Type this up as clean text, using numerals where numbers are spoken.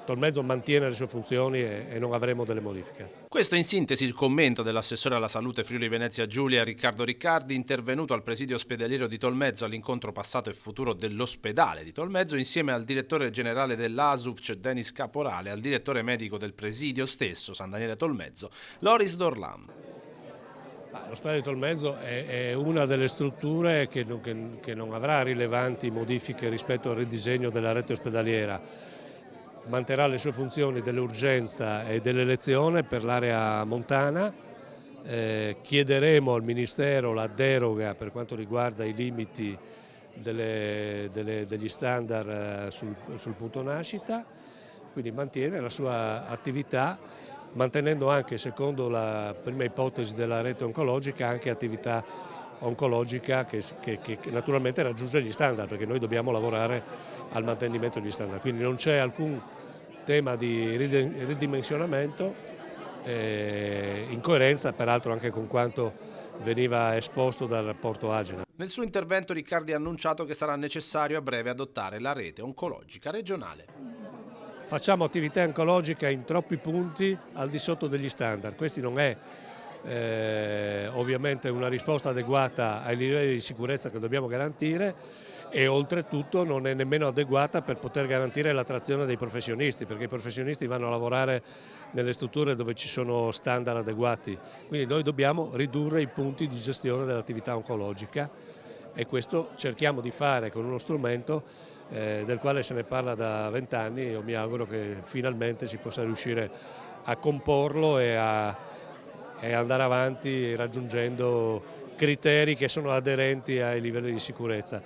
Tolmezzo mantiene le sue funzioni e non avremo delle modifiche. Questo in sintesi il commento dell'assessore alla salute Friuli Venezia Giulia Riccardo Riccardi, intervenuto al presidio ospedaliero di Tolmezzo all'incontro passato e futuro dell'ospedale di Tolmezzo, insieme al direttore generale dell'ASUFC Denis Caporale e al direttore medico del presidio stesso San Daniele Tolmezzo Loris Dorlan. L'ospedale di Tolmezzo è una delle strutture che non avrà rilevanti modifiche rispetto al ridisegno della rete ospedaliera. Manterrà le sue funzioni dell'urgenza e dell'elezione per l'area montana. Chiederemo al Ministero la deroga per quanto riguarda i limiti degli standard sul punto nascita, quindi mantiene la sua attività, mantenendo anche, secondo la prima ipotesi della rete oncologica, anche attività oncologica che naturalmente raggiunge gli standard, perché noi dobbiamo lavorare al mantenimento degli standard, quindi non c'è alcun tema di ridimensionamento, in coerenza peraltro anche con quanto veniva esposto dal rapporto Agena. Nel suo intervento Riccardi ha annunciato che sarà necessario a breve adottare la rete oncologica regionale. Facciamo attività oncologica in troppi punti al di sotto degli standard, questo non è ovviamente una risposta adeguata ai livelli di sicurezza che dobbiamo garantire e oltretutto non è nemmeno adeguata per poter garantire l'attrazione dei professionisti, perché i professionisti vanno a lavorare nelle strutture dove ci sono standard adeguati, quindi noi dobbiamo ridurre i punti di gestione dell'attività oncologica e questo cerchiamo di fare con uno strumento del quale se ne parla da 20 anni e io mi auguro che finalmente si possa riuscire a comporlo e andare avanti raggiungendo criteri che sono aderenti ai livelli di sicurezza.